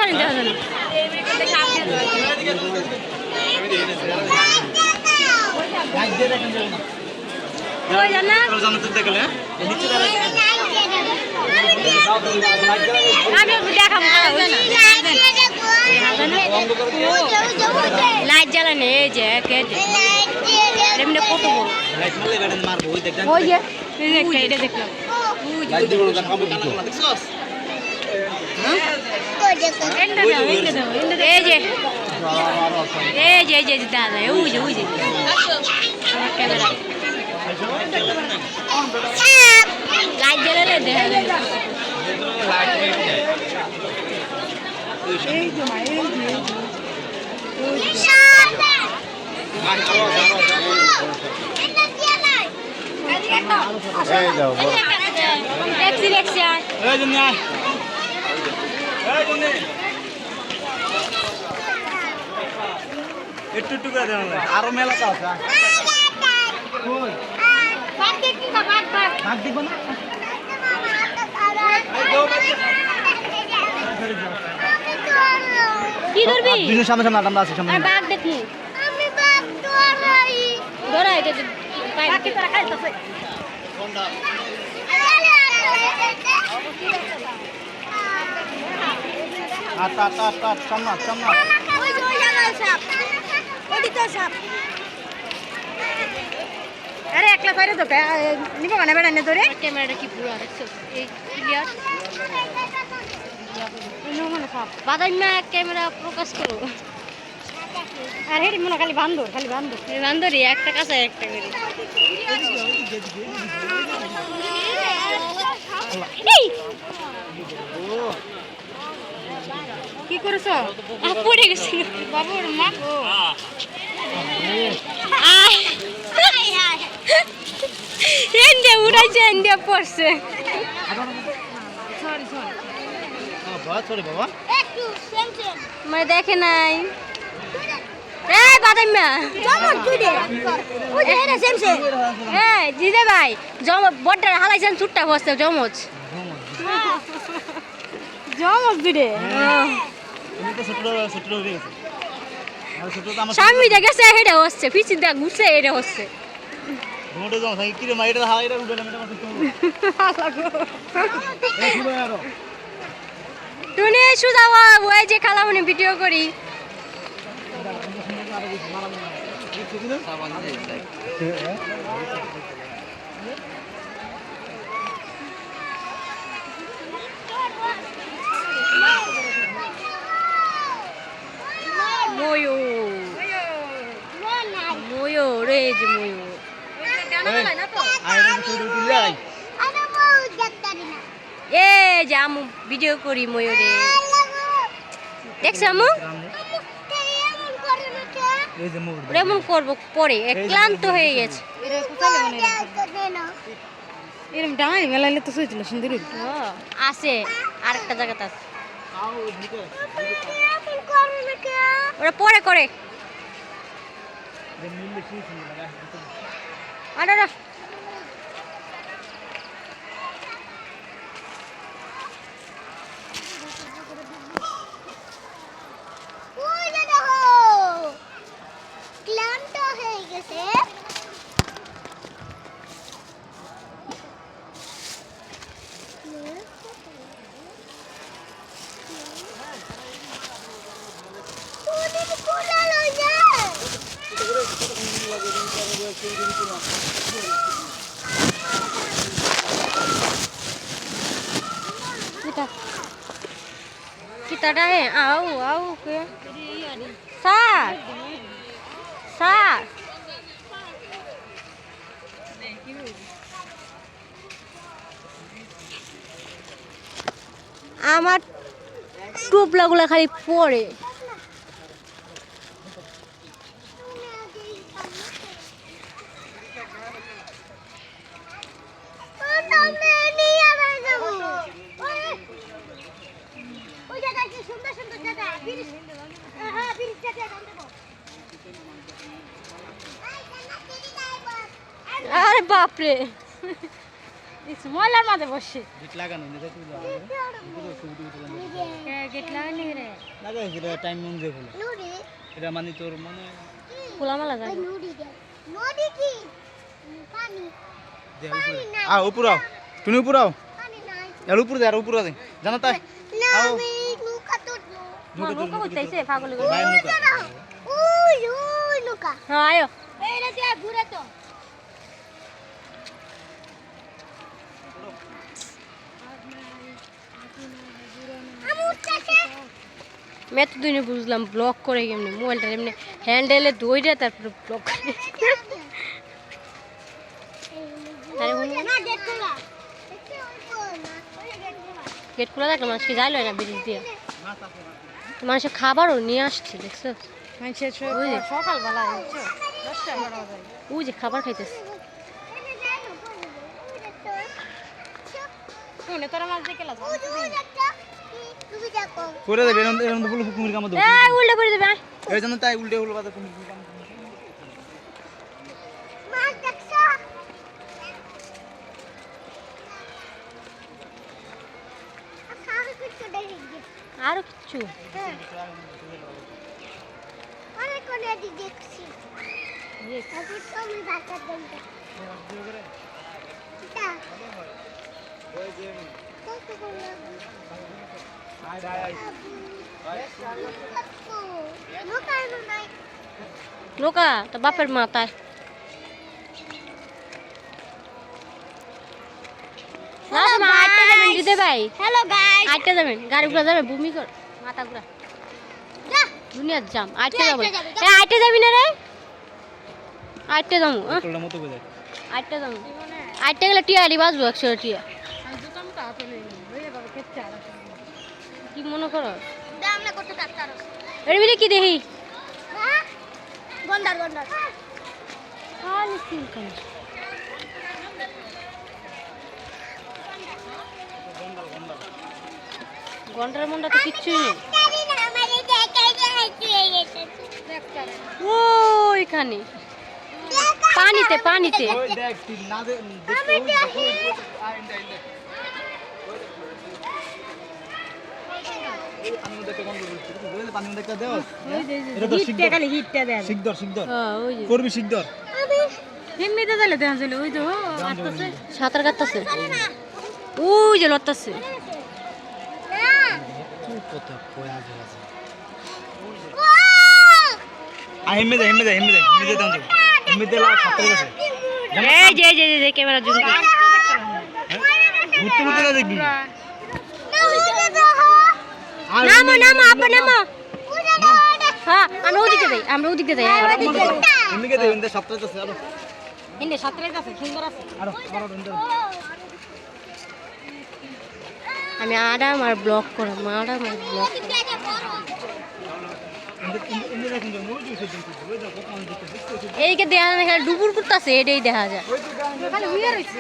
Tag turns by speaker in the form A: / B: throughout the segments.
A: জানি দেখা জানি ওই জানা
B: জানাতে দেখলে নিচে দাঁড়ায়
A: আমি দেখাম লাইট জ্বালানি এই যে এমনি কত বড়
B: লাইট মারলে গাড়ি মারবো ওই দেখেন
A: ওই যে এটা দেখলাম
B: লাইট দিব না কাম দেখছস
A: এই যে দাদা ওই যে আমার ক্যামেরা লাইট জ্বালালে দেখা যায়
B: একটু একটু করে দেন আরো মেলা আছে ভাগ দিব না
A: কি করবি
B: দুজন সামনে সামনে আমরা আছি সামনে
A: আর বাঘ দেখি আমি বাঘ ধরাই এটা বাকি তোরা খাইতেছে
B: আট সামনে
A: ওই যে ওই জায়গায় সাপ ওদিকে সাপ আরে একলা করে তো নিব মানে বেড়া নে ধরে ক্যামেরাটা কি পুরো দেখছো এই ক্লিয়ার মানে সাপ বাদাইমা ক্যামেরা ফোকাস করো আর হেডি মনে খালি বান্দরই একটা কাছে একটা করে কি করেছ পড়ে গেছি বাবুর মা ইন্ডিয়া উড়াইছে ইন্ডিয়া পড়ছে মানে দেখে নাই এই বাদাইমা জমজ দুইডে ওই যে এরা সেমসে এই জিজে ভাই বড়টা হালাইছেন চুট্টা বসতে জমজ দুইডে সামনে গেছে হেডে হচ্ছে পিছন দিয়ে ঘুরছে এটা হচ্ছে টুনি সুজা ওই যে খালামুনি ভিডিও করি ময়ূর এই যে ময়ূর এ যে আমু ভিডিও করি ময়ূরে দেখছ আমু এমন করবো পরে ক্লান্ত হয়ে গেছে এরকম ডাঙাই মেলাইলে তো শুয়েছিল সুন্দর আছে আরেকটা জায়গাতে আছে ওরা পরে করে আরে kita dah au ke sa আমার টুপলাগুলো খালি পড়ে আরে বাপরে ময়লার মাঝে বসে
B: গেট লাগানো নেই তুই
A: গেট লাগানি রে
B: লাগাই এটা টাইম অনুযায়ী হলো এটা মানে তোর মনে
A: খোলামেলা যায়
C: নদী কি পানি
B: দে উপরে উপরে আও তুমি উপরে আও
C: পানি নাই
B: এর উপরে দে আর উপরে দে জানা তাই
C: না আমি নৌকা তো
A: নৌকা করতেছে পাগল
B: বাইরে নৌকা
C: ওই নৌকা
A: হ্যাঁ আয়ো
C: এইটা দিয়ে ঘুরে তো
A: मैं तो दुनिया बुझलाम ब्लॉक करे केमने मोबाइलটা এমনি হ্যান্ডেলে দইরা তারপর ব্লক করে আরে
C: না গেট খোলা
A: গেট খোলা থাকলে মানুষ কি যাইলো না ব্রিজ দিয়ে মানুষের খাবারও নিয়ে আসছে দেখছো
D: মানুষের
A: ওই যে
D: সকালবেলা হচ্ছে 10টা 12 বাজে
A: ওই যে খাবার খাইতেছে
D: শুনে তোরা মাছ দেখে লাস
C: তুমি দেখো
B: করে দে এরম এরম তো ফুল কুমির কাম দাও
A: এই উল্টে পড়ে যাবে
B: এই জন্য তাই উল্টে হলো বাদে কুমির কাম
C: মাছ দেখছো আর কিছু দেখি
A: আর কিছু
C: অনেক অনেক দেখছি তারপর তো আমি বাচ্চা দেখতে এটা কত করে
B: আয় আয়
C: নৌকা নাই
A: নৌকা তো বাপের মাথায় না তুমি আটটা যাবেন দিতে ভাই
C: হ্যালো গাইস
A: আটটা যাবেন গাড়ি ঘোড়া যাবে ভূমি কর মাথা ঘোড়া
C: যা
A: দুনিয়ার জাম আটটা
C: তুই
A: যাবো
C: আটটা যাবি,
A: এ আটটা যাবি না রে আটটা যাবো
B: তোরটা মতো কই যায়
A: আটটা যাবো আটটা গেলে টিয়ারি বাজবো 100 টিয়া
D: আমি দোকান কা পেলে ওই বাবা কেটে আর
A: কি মনে করো
C: দাম না করতে ডাক্তার
A: এর ভিতরে কি দেখি
C: হ্যাঁ গন্ডার গন্ডার
A: খালি সিল কেন ঘন্টার মন্ডা তো কিচ্ছুই নেই
C: জানি না আমারে দেখাই দেখাই গেছে
A: ওইখানে পানিতে পানিতে
B: ওই দেখ তুই না দে আয় ইন্দা পানি দেখতে কোন বলছিস পানি দেখতে দেও এটা তো
D: হিটটা খালি হিটটা দেন
B: শিকদর শিকদর
A: হ্যাঁ ওই যে
B: করবি শিকদর
D: এমনিতে দিলে দেখা যায় ওই তো আসতেছে
A: সাঁতার কাটতেছে ওই যে লড়তেছে
B: কত কই আছে হেমে দে দাও হেমে দে লা সাতরে গেছে
A: এই যে ক্যামেরা জুম করে
B: ঘুরতে ঘুরতে না দেখবি
A: নামো নামো আপা নামো হ্যাঁ আমরা ওদিকে যাই
B: এমনিকে দে ইন্দে সাতরে গেছে আরো
D: ইন্ডে সাতরে আছে সুন্দর আছে
B: আরো ইন্দে
A: আমি আরাম আর ব্লক করাম আরাম আর ব্লক
B: ইন্দে দেখুন তো ওই দিকে ওই দেখো কত মানুষ দেখতে
A: এইদিকে দেখা যায় না ডুবুর করতেছে এটাই দেখা যায়
D: খালি হুইয়া রইছে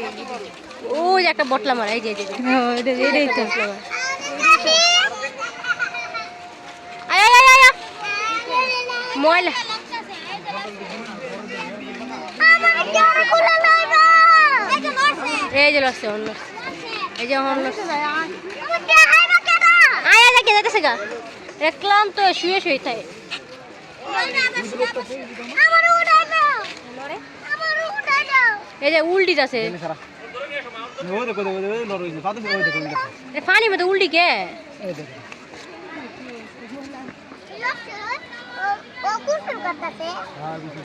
A: ওই যে একটা বটলা মারা এই যে এটাই তো আয় আয় আয় আয় ময়লা এই যে লড়ছে অন্য এই যে অন্য আয় দেখে যাইতেছে গা দেখলাম তো শুয়ে শুয়ে থাকে এই যে উল্টি আছে
B: সারা ওই দেখো লড়ই না পাতে ওই দেখো
A: পানি মধ্যে উল্টি কে
B: এই দেখো
C: ও কুসুম করতেছে
B: হ্যাঁ বুঝছি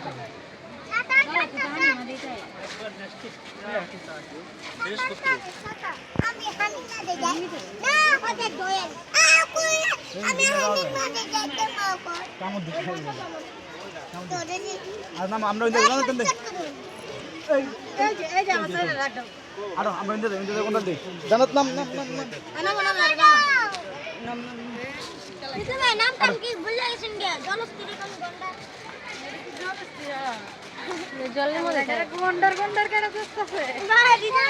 C: আমি হানি না দে যাই না হতে দোয়েল আমি হানি না দে যাইতে মাকো
B: কাম দিতে হবে
C: তোরে নি
B: আর নাম আমরা ইন্দে জানো কেন
D: এই যে আমার সাথে রাখ দাও
B: আরো আমরা ইন্দে কোন দে জানাত নাম
C: এটা ভাই নাম কাম কি ভুলে গেছেন গে জলস্থির কোন গন্ডা
A: জলের মধ্যে থাকে।
D: গন্ডার কেন করতেছে
C: বাবা দিদা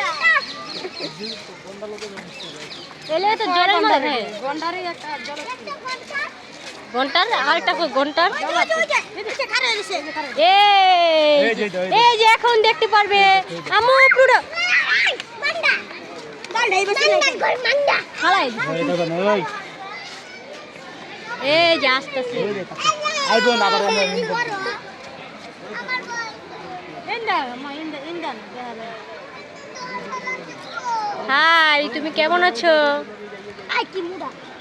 A: এলে তো জলের মধ্যে থাকে
D: গন্ডারই একটা জল
A: ঘন্টার আর একটা ঘন্টার
C: নিচে খারে দিছে
A: এই যে এখন দেখতে পারবে আমু পুরো
C: গন্ডা
A: খালাই
B: এই দেখো না ওই
A: এই যে আসতেছে
B: আইবো না আবার আমরা
A: হাই তুমি কেমন আছো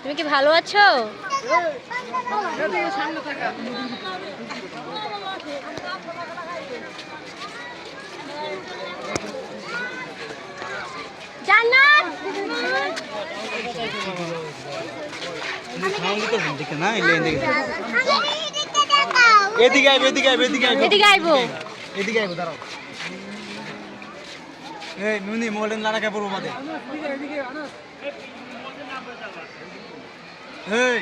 A: তুমি কি ভালো আছো জান্নাত
B: খাওয়া দিতে দেখে না এলে এদিকে এদিকে আইবো
A: এদিকে আইবো
B: এদিকে আইবো দাঁড়াও এই নুনি মোবাইল না রাখা পড়বো মাঝে এই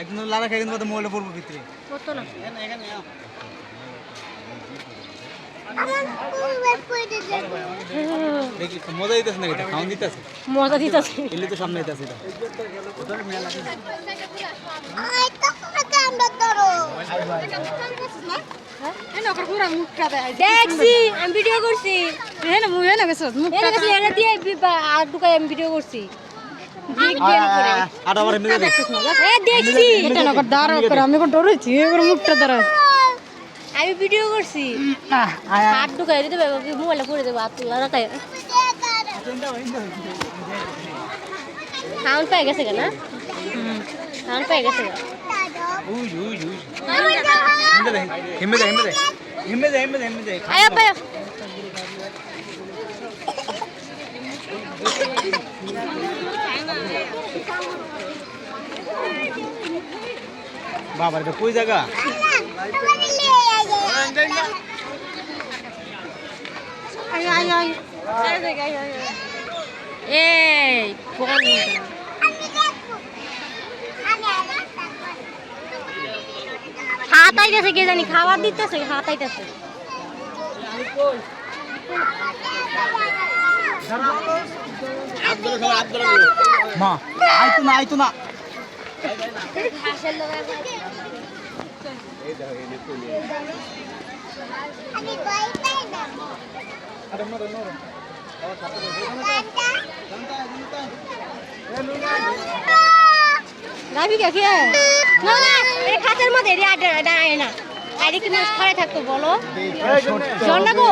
B: একদম লারা খাই কিন্তু মোবাইলটা পড়বো ভিতরে
A: কত না
B: দেখি মজা দিতেছে না এটা খাওয়া দিতেছে
A: মজা দিতেছে
B: এলে তো সামনে দিতেছে
A: দেখছি আমি ভিডিও করছি এনে গেছি এনে দিয়ে আর দুকাই আমি ভিডিও করছি
B: আর আমার এমনি দেখ
A: দেখছি
D: আমি ডরেছি মুখটা দ্বারা
A: আমি ভিডিও করছি হাত ঢুকাই দিতে মোবাইলটা পড়ে দেবো হাত তুলা রাখাই সাউন্ড পাই গেছে কেন সাউন্ড পাই গেছে আয়া পায়
B: বাবা এটা কই জায়গা
A: এই হাত আইতেছে কে জানি খাবার দিতেছে হাত আইতেছে
B: মা আইতো না
A: গাবি কে কে না না এই খাতের মধ্যে রে আডা আয় না আইরে কি মাছ খাড়া থাকতো বলো জন্না গো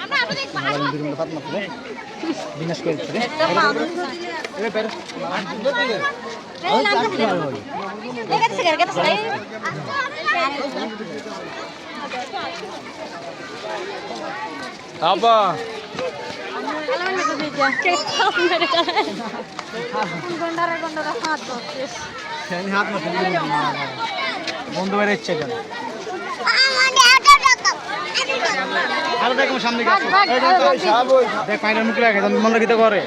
A: আমরা আপনাদের
B: বিনাশ করে দিচ্ছে আবা হাত বন্ধু বেড়ে ইচ্ছে কেন আরো দেখো সামনে দেখ ফাইনাল মুখ লাগে মনটা কিতে করে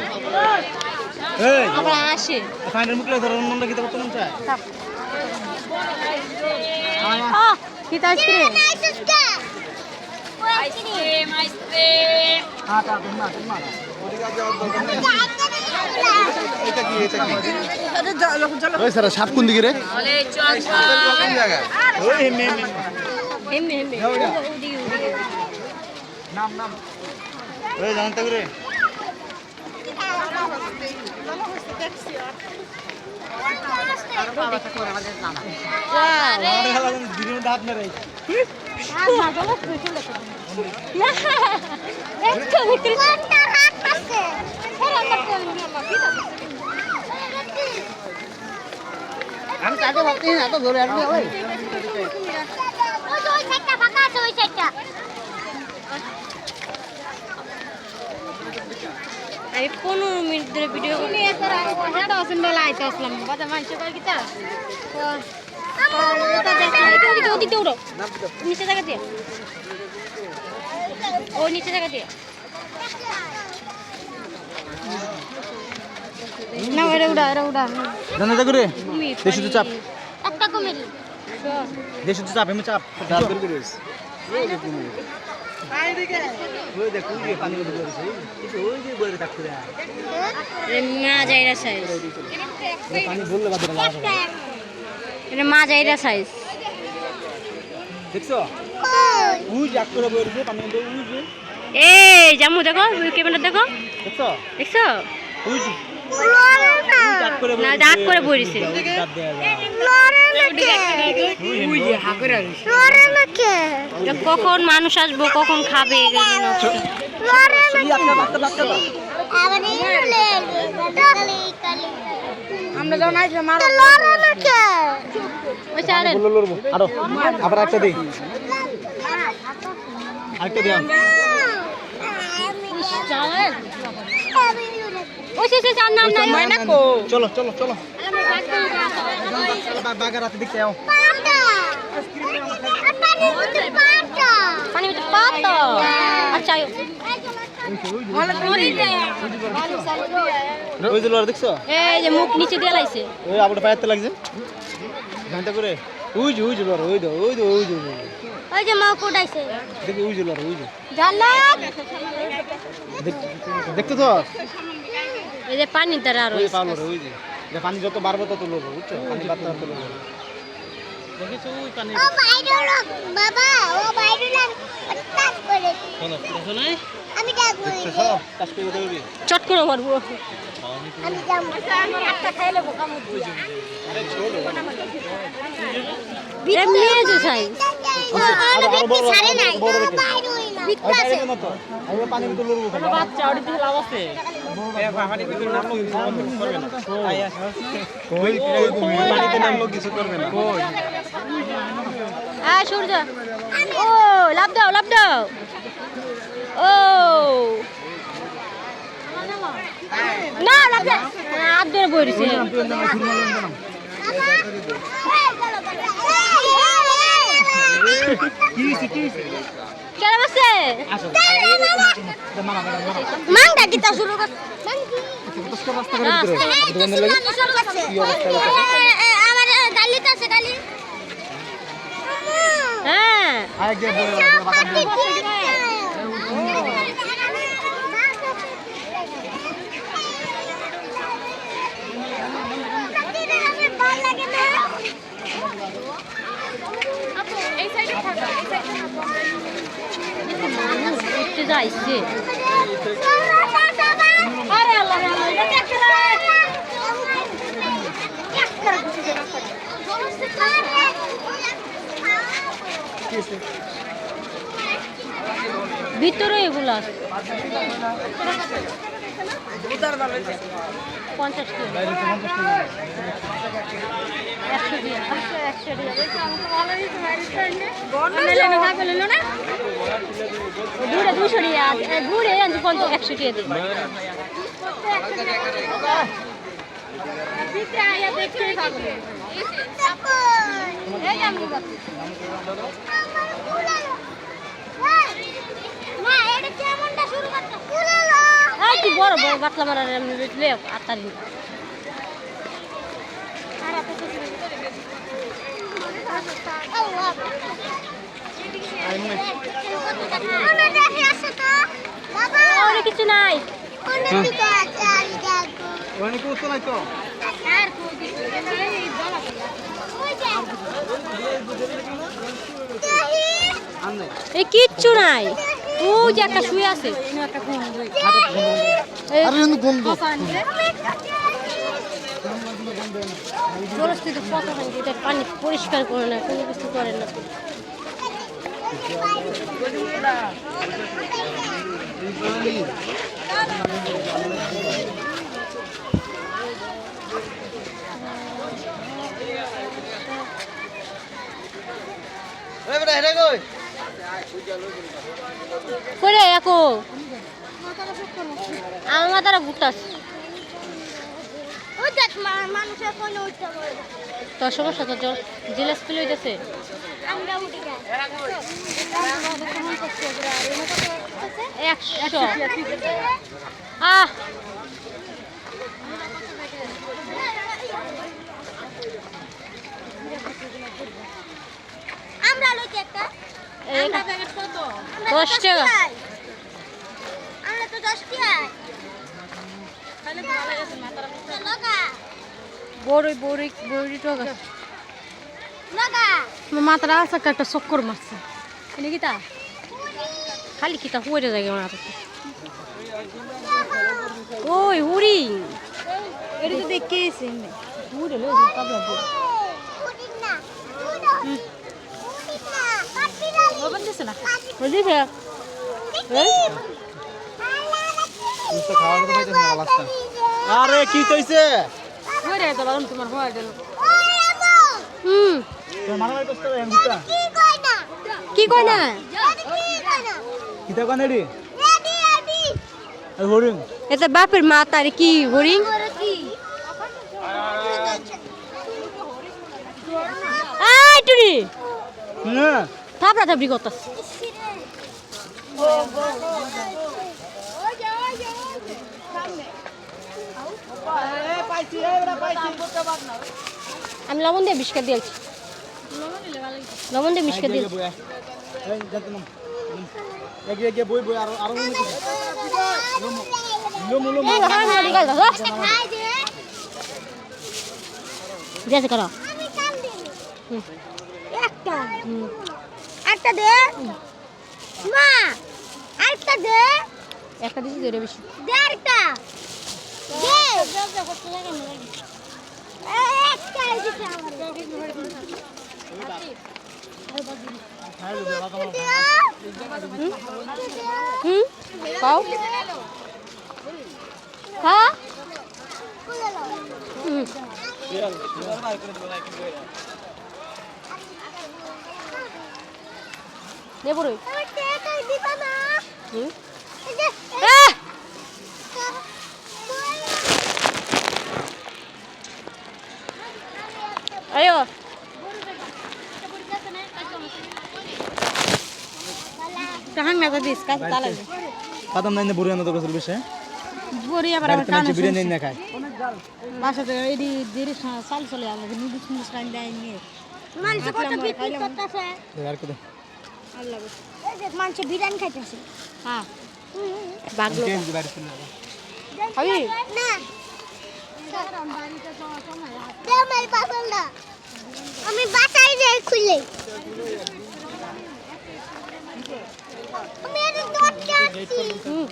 A: আমরা আসে
B: ফাইনাল মুখ লাগে মনটা কিতে করতে মন চায়
A: কি আইসক্রিম
B: সাপ কোন দিকে রে জানতে করে হাত মেরে আমি তাকে ভাবতেই না তো ধরে আসবে ওই
A: আমি 15 মিনিট ধরে ভিডিও করি
D: লাইতে আসলাম বাজা মানুষ কয় কি তা
A: ওদিকে উঠো নিচে জায়গা দিয়ে ও নিচে জায়গা দিয়ে
D: না এরা উড়া
B: জানতে করে দেশি তো চাপ
A: একটা কুমির
B: দেশি তো চাপ এমনি চাপ দাঁত করে করিস ওই দেখ ওই পানি করে দিয়েছে কিন্তু ওই যে বলে থাকতে রে
A: মা যাইরা সাইজ
B: পানি বললে বাদ দাও
A: এটা মা যাইরা সাইজ
B: দেখছো উই জাক করে বইছে পানি মধ্যে উই যে
A: এই জামু দেখো ক্যামেরা দেখো
B: দেখছো
A: দেখছো
B: উই যে
C: লড়ে না
B: জাক করে
A: না ডাক করে বইছে
B: দাঁত দেয়া যায়
C: লড়ে না কে
B: উই যে হা করে
C: লড়ে না কে
A: কখন মানুষ আসবো কখন খাবে এগুলো
C: লড়ে না আবার এই লড়ে কালি কালি
D: আমরা যখন আইছিলাম
C: তো লড়ে না কে
A: ওই চালেন
B: বললো লড়বো আরো আবার একটা দেই আরেকটা দিলাম
A: চালেন ওই সে চার নাম নাই
D: ময়না কো
B: চলো চলো চলো বাগা রাতে দেখতে যাও
C: পাটা পানি মধ্যে পাটা
A: পানি পাতা আচ্ছা
B: ওই যে লড় দেখছো
A: এই যে মুখ নিচে দিয়ে লাইছে
B: ওই আবার পায়াতে লাগছে ঘন্টা করে ওই যে লড় ওই যে
A: ওই যে মা কোডাইছে
B: দেখি ওই যে লড় ওই যে
A: জান্নাত
B: দেখতে তো
A: এই যে পানি তার আর
B: ওই পালো ওই যে পানি যত বাড়বে তত লড়বো বুঝছো পানি বাড়তে তত লড়বো দেখেছো ওই পানি
C: ও বাইরে লোক বাবা ও বাইরে লোক টাচ করে
B: শোনো দেখো না
C: আমি যাবো
B: দেখছো কাজ করে দেবে
A: চট করে মারবো
C: আমি যাবো
A: একটা খাইলে বোকা মুদি এমনি যে চাই
C: আরে ব্যক্তি ছাড়ে নাই বাইরে হই না
B: ওই পানি মত আমি পানি ভিতর লড়বো কেন
D: বাচ্চা ওর দিকে লাভ আছে
B: পানিতে নাম লোক কিছু করবে না কই পানিতে নাম লোক কিছু করবে না কই
A: সূর্য ও লাভ দাও ও না লাভ দাও হাত ধরে বইছে কেন বসে মাংটা কি তা শুরু কর আমার গালিতে আছে গালি হ্যাঁ
B: আরেক যে বলে
A: উঠতে যাইছে আরে আল্লাহ ভিতরে এগুলো আছে 50 টাকা 100 দিয়ে 100 দিয়ে ঘুরে 200 দিয়ে ঘুরে 100 দিয়ে দিই তুই বড় বড় বাতলা মারার এমনি আত্মারি অনেক কিছু নাই
B: অনেক কিছু নাই তো
A: এই কিচ্ছু নাই ও যে একটা শুয়ে আছে পরিস্থিতি কত এটা পানি পরিষ্কার করে না কোনো কিছু করে না করে একো আমার মাথাটা ঘুরতাস
C: মানুষের কোনো উঠতে পারে
A: তোর সমস্যা তো জেলাস ফিল হইতেছে
C: আমরা উঠে যাই
A: 100 আহ
C: আমরা লইছি একটা আমরা প্যাকেট কত
A: 10 টাকা
C: আমরা তো 10 টাকা খালি ভালো আছে মাথার লগা
A: বড়ি টাকা
C: লগা
D: মাথাটা আছে একটা চক্কর মারছে
A: এনে কি তা খালি কিতা পড়ে যায় আমার হাতে ওই হরিণ
D: এটা তো দেখে এসে
A: উড়ে লো কাবলা দিয়ে
D: ওপেন দিছে না
A: বুঝিস
B: তো খাওয়া তো পাইতেছ না লাস্টটা আরে কি কইছে
D: ওরে তো বাদন তোমার হয় গেল
B: তো মারা কষ্ট এম কিতা
A: কি কই না
B: কিতা কোন এডি আর হরিণ
A: এটা বাপের মা তার কি হরিণ আই টুনি
B: হ্যাঁ
A: থাপড়া থাপড়ি করতাস আমি লবণ দিয়ে বিস্কুট দিয়েছি লবণ দিয়ে বিস্কুট দিয়েছি
B: এই জানতে নাম এগিয়ে বই বই আর আর লুম
A: এই হাড় মারি গেল দিয়েছে করো
C: একটা একটা দে মা একটা দে
A: একটা দিছি ধরে বেশি
C: দে একটা দে একটা দিতে
A: হুম পাও খা হুম দে বড় হুম আয়ো
D: কাহাং না দিস কাজ তালা
B: পাতাম নাই বুড়ি আনন্দ করছিল বেশে
D: বড়ি আবার
B: বাড়িতে
D: কানে
B: মানুষ বিরিয়ানি না খায়
D: বাসাতে এডি দেরি সাল চলে আসে নুডলস নুডলস খাই দেয় নিয়ে
C: মানুষ কত বিক্রি করতেছে
B: আর কত
D: আল্লাহ
C: এই যে মানুষ বিরিয়ানি খাইতেছে
D: হ্যাঁ
A: বাগলো
B: কেন বাড়ি ছিল
A: খাবি
C: না দে আমার পছন্দ আমি বাসায় যাই খুলে আমি এটা ধরতে আসছি
A: হুম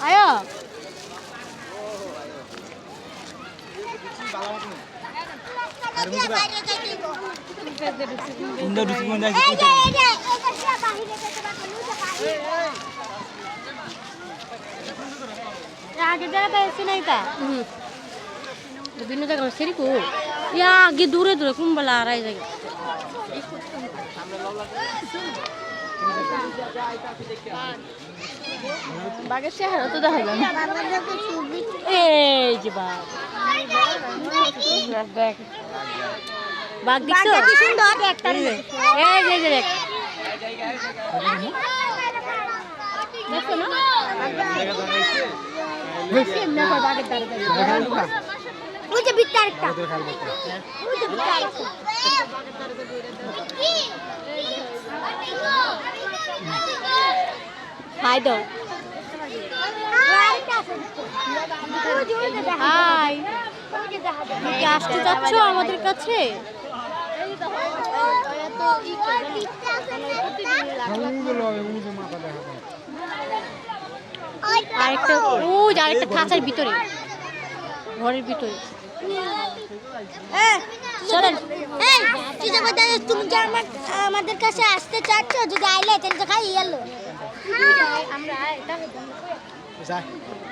A: আয়ো
B: উন্ডা দুসি কোন যাই
C: এই যে এটা বাহিরে যেতে পারবো লুচা বাহিরে
D: আগে জায়গাটা এসে নাই তা
A: হুম বিভিন্ন জায়গা সেরি কো ইয়া আগে দূরে দূরে কুম্বলা আড়াই জায়গা
D: বাগের চেহারা তো দেখা যায় না
A: এই যে বাঘ দেখ বাঘ দেখছো
C: কি সুন্দর একটা
A: এই যে দেখ দেখছো না
C: ওই যে বিটটা একটা ওই যে বিটটা একটা
A: হাই দাও হাই কি আসতে যাচ্ছ আমাদের কাছে আরেকটা ওই আরেকটা খাঁচার ভিতরে ঘরের ভিতরে চলেন
C: এই চিন্তা করতে তুমি যে আমাদের কাছে আসতে চাচ্ছ যদি আইলে তাহলে তো খাই এলো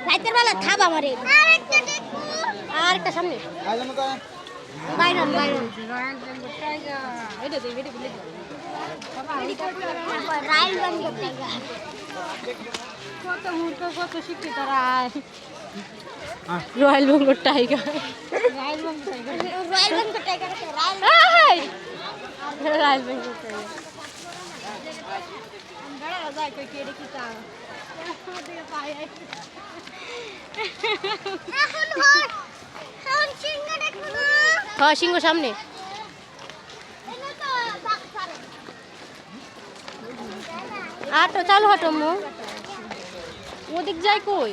C: রাতের বেলা খাব আমারে
A: আর একটা সামনে
B: আইলাম তো
C: বাইরন বাইরন রাইল বান করতে
D: কত মূর্খ কত শিক্ষিত তারা
A: রয়্যাল বেঙ্গল টাইগার
C: রাইল বান করতে রাইল
A: রয়্যাল বেঙ্গল টাইগার
C: এখন সিংহ দেখো না
A: হ্যাঁ সিংহ সামনে আটো চালু হাঁটো মো ওদিক যাই কই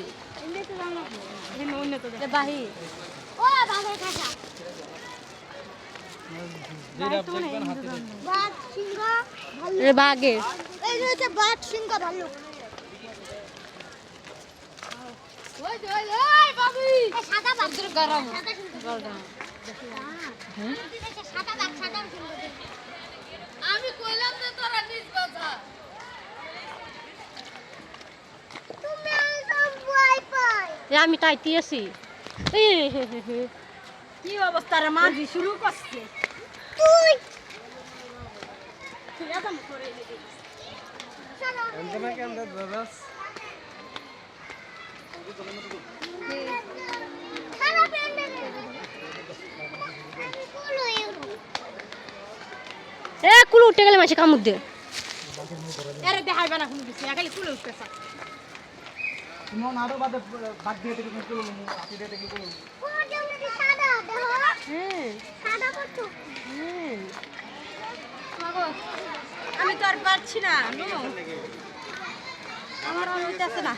A: বাহি
C: ও বাঘের খাঁচা বাঘ সিংহ ভাল্লুক
A: এ বাঘে
C: এই যে হচ্ছে বাঘ সিংহ ভাল্লুক এই সাদা বাঘ
A: গরম
C: সাদা সিংহ সাদা বাঘ সাদা সিংহ
A: আমি কইলাম যে তোরা নিজ কথা
C: তুমি একদম ভয় পাই
A: আমি তাইতি আছি
D: কি অবস্থা রে মাঝি শুরু করছে
C: তুই
B: এন্টনা কেমন দাদাস
C: খারাপ এন্ড কুলো
A: এ কুলু উঠে গেলে মাসে কামুক দে
D: আরে দেখাইবে না কোনো কিছু খালি কুলে উঠতেছে
B: তুমি আরো বাদে বাদ দিয়ে থেকে কুলো আপনি দিয়ে থেকে কুলো
C: কোন জঙ্গলে সাদা দেখো
A: হ্যাঁ
C: সাদা কত
D: আমি তো আর পারছি না নো আমার আর হইতাছে না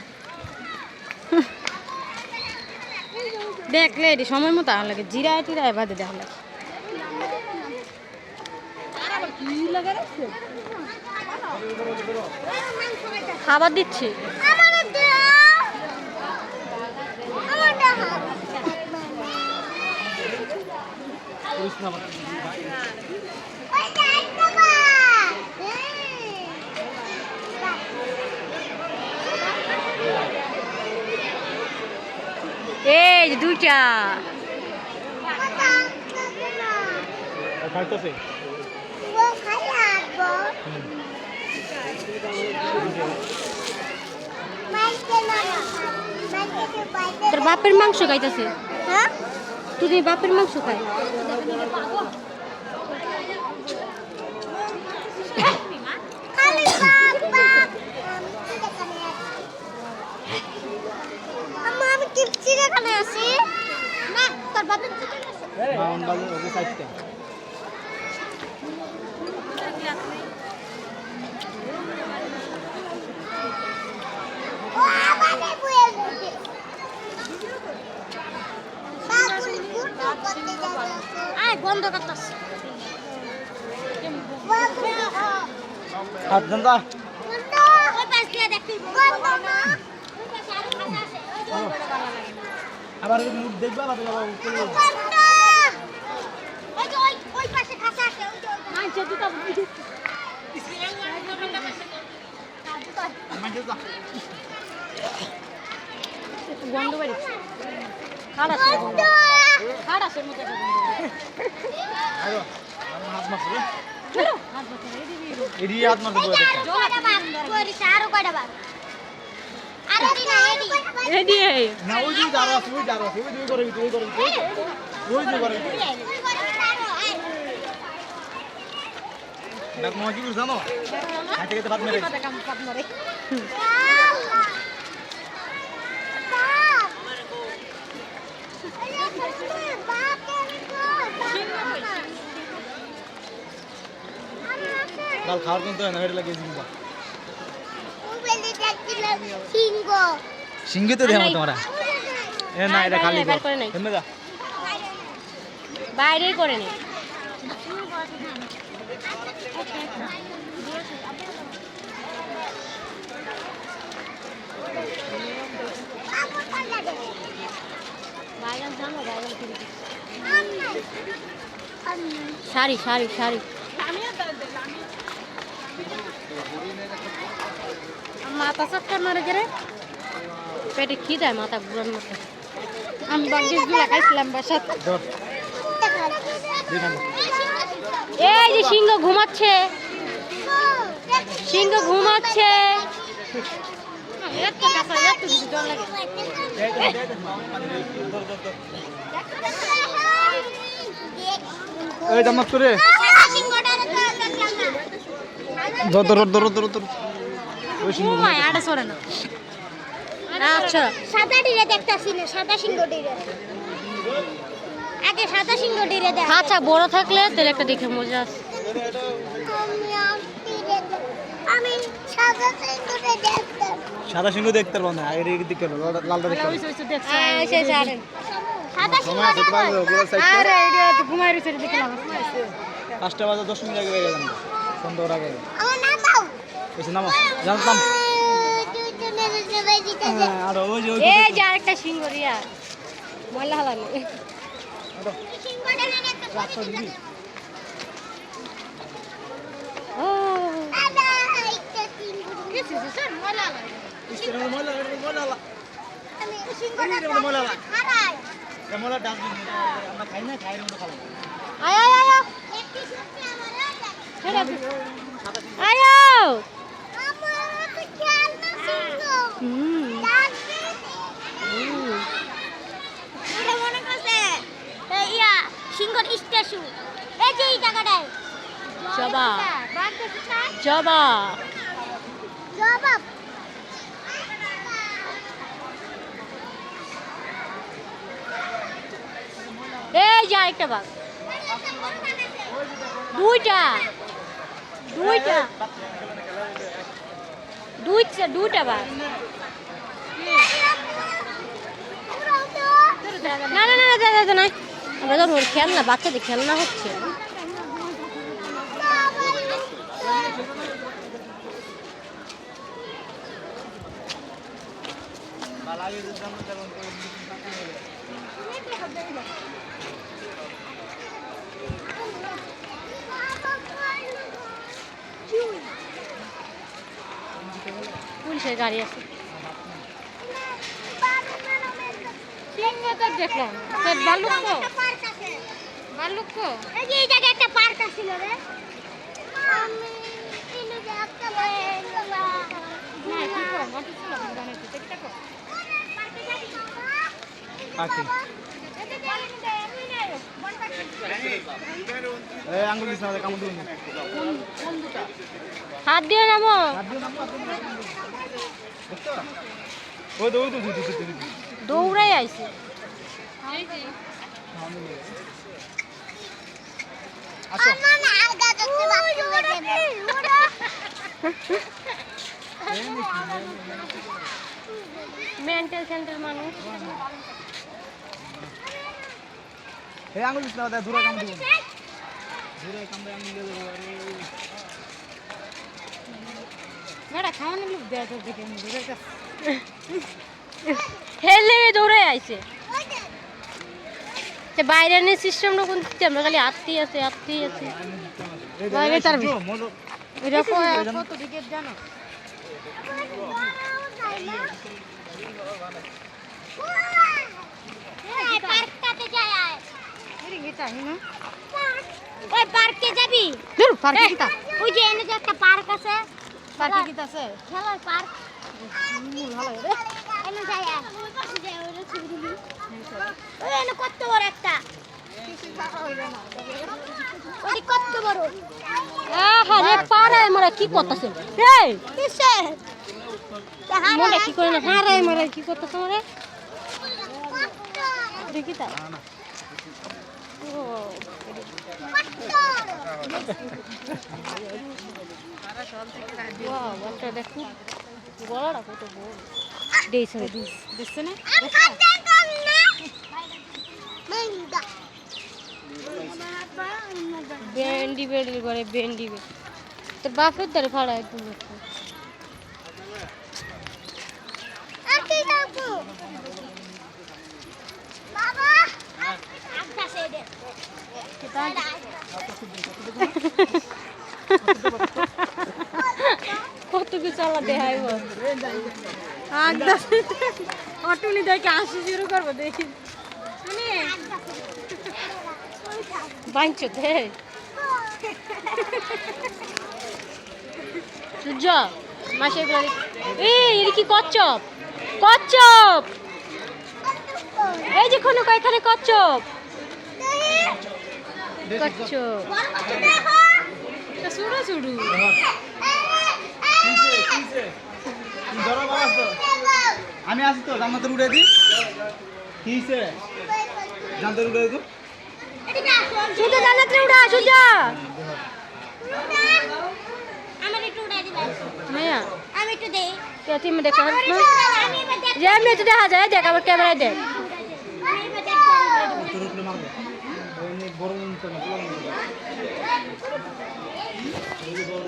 D: দেখলে এটি সময় মতো আর লাগে জিরায় টিরায় বাদে দেখা লাগে
A: খাবার দিচ্ছি
C: আমার দাও আমার দাও ওই দেখতে বা
A: এই যে দুইটা
B: খাইতেছে
C: ও খাই আসবো মাইকে না মাইকে বাইরে
A: তোর বাপের মাংস খাইতেছে
C: হ্যাঁ
A: তুই বাপের মাংস খাই
C: খালি বাপ বাপ আমি কিপচি এখানে আছি না তোর বাপের চিকেন আছে
B: মাউন বাজে ওকে সাইডটা
C: ও আমারে বুয়ে গেছে বাবুল গুড করতে যাবে
A: আয় বন্ধ করতাস
C: বাবু
B: হাত দন্দা
C: বন্ধ ওই পাশ দিয়ে দেখতে বন্ধ না ওই পাশে আরো খাতা আছে
B: আবার মুখ দেখবা বাদে বাবা কুলো
C: বন্ধ ওই যে ওই পাশে খাতা আছে ওই যে
A: মাংস দিতা
B: মাঝে যা
A: বন্ধ বাড়ি খাড়াস
C: বন্ধ
A: খাড়াসের মতো
B: আরো হাত মারছে এডি হাত মারতে বলে দেখো
C: কয়টা বাঘ কইরিস আরো কয়টা বাঘ আরো দিনা এডি
A: এডি
B: না ওই যে যারা আছে ওই যারা আছে ওই দুই করে ওই করে ওই দুই করে ডাক মা কি জানো হাতে কেটে ভাত মেরে কাল খাওয়ার কিন্তু না হেড লাগে জিম্বা সিংহে তো দেখাও তোমরা এ না এটা খালি
A: বের করে নাই।
B: এমনি যা
A: বাইরেই করে নি শাড়ি শাড়ি শাড়ি মাথা চক্কর মারে যে রে পেটে কি দেয় মাথা ঘুরার মতো আমি বাগিস গুলা খাইছিলাম বাসাত
B: ধর দুই নম্বর
A: এই যে সিংহ ঘুমাচ্ছে সিংহ ঘুমাচ্ছে এত কাঁচা এত কিছু জল লাগে
B: এই জামাত করে ধর ধর ধর ধর ধর ওই সিংহ
A: ঘুমায় আটা সরে না আচ্ছা
C: সাদা ডিরে দেখতাছি না সাদা সিংহ ডিরে আগে সাদা সিংহ ডিরে দেখ
A: আচ্ছা বড় থাকলে তাহলে একটা দেখে মজা আছে
C: আমি সাদা সিংহ ডিরে দেখতাম
B: সাদা সিংহ দেখতে পারবো না এর দিকে লালটা দেখতে পারবো।
A: ওই সে ছাড়েন সাদা সিংহ
B: সময় আছে তো
A: দেখো।
B: ওগুলো সাইড
D: আরে এটা তো ঘুমাই রয়েছে দেখে লাভ আছে
B: 5টা বাজে 10 মিনিট আগে বেরিয়ে যান সন্ধ্যার আগে
C: আমার নাম দাও
B: এসে নামো জানতাম হ্যাঁ আর ওই যে
A: এই যে আরেকটা সিংহ রিয়া ময়লা হালানো ও
B: আমরা খাই না খাই আমরা খাবো
A: আয় আয় আয় ছেড়ে দে আয়ো সিংহর স্ট্যাচু এই যে এই জায়গাটায় জবা জবা
C: জবাব
A: এই যে আরেকটা বাঘ দুইটা দুইটা দুইটা দুইটা বাঘ না না না না না না আমরা তো ওর খেলনা বাচ্চাদের খেলনা হচ্ছে পুলিশের গাড়ি আছে সিংহ তো দেখলাম ভাল্লুক তো ভাল্লুক তো
C: এই যে এই জায়গায় একটা পার্ক আছিল রে আমি ইনু যে একটা
D: না কি করো মাটি ছিল গানে তো চেষ্টা কর
B: পাখি এই আঙ্গুল দিছ না কামড় দিন
A: হাত দিয়ে নামো
B: ওই তো
A: দৌড়াই আইছে
B: আসো
C: আমার না আলগা দেখতে
A: মেন্টাল সেন্টার মানুষ
B: এই আঙ্গুল দিছ না দূরে কামড় দিন দূরে কামড়ে আঙ্গুল দিয়ে দেবো
D: মেয়েটা খাওয়ানো লোক দেয় তোর দিকে দূরের কাছে
A: হেলে দৌড়াই আইছে বাইরে নিয়ে সিস্টেমটা কোন আমরা খালি আত্মীয় আছে বাইরে তার এরকম
D: কত দিকে জানো
C: এই পার্কটাতে যায় আয়
D: এর গিটা হিনা
C: ওই পার্কে যাবি
D: দূর পার্কে গিটা
C: ওই যে এনে যে একটা পার্ক আছে
D: পার্কে গিটা আছে
C: খেলার পার্ক
D: মূল ভালো রে
C: এনে যায় আয় ওই এনে কত বড় একটা ওই কত বড়
A: আহা রে পাড়ায় মরা কি করতেছে এই
C: কিসে
A: মনে কি করে না হারায় মরা কি করতেছে মরে দেখি তা ও ওয়াও একটা দেখো গলাটা কত বড় দেইছে
D: দেখছ না
A: বেন্ডি বেন্ডি করে বেন্ডি তোর বাপের দ্বারে ফাড়া একদম কত কিছু চালা দেখাই
D: অটুনি দেখে আসি শুরু করবো দেখি শুনি
A: বাঞ্চ দে সূর্য মাসে এই এটা কি কচ্ছপ কচ্ছপ এই যে কোনো এখানে কচ্ছপ কচ্ছপ
D: শুরু শুরু
B: আমি আসি তো জান্নাতের উড়ে দি কি হইছে জান্নাতের উড়ে দি
A: সূর্য জান্নাতে উড়া সূর্য
C: আমার একটু উড়াই দিবা
A: মায়া
C: আমি একটু দেই
A: কে তুমি দেখা না
C: আমি এবার দেখ
A: যে আমি তো দেখা যায় দেখ আবার ক্যামেরায় দেখ
C: আমি এবার দেখ
B: তোর উপরে মারবো এমনি বড় মনটা না বড় মনটা এই বড়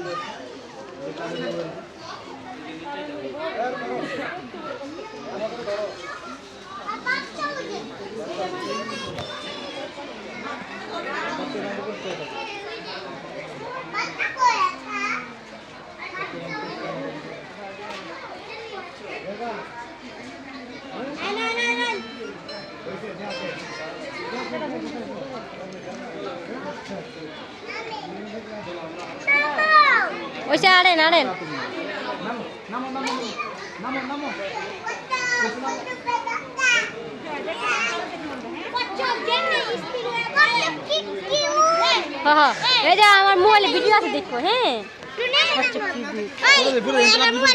A: ওইসে আড়েন আড়েন
B: নামো নামো নামো নামো
A: হ্যাঁ এই যে আমার মোবাইলে ভিডিও আছে দেখো হ্যাঁ
C: এই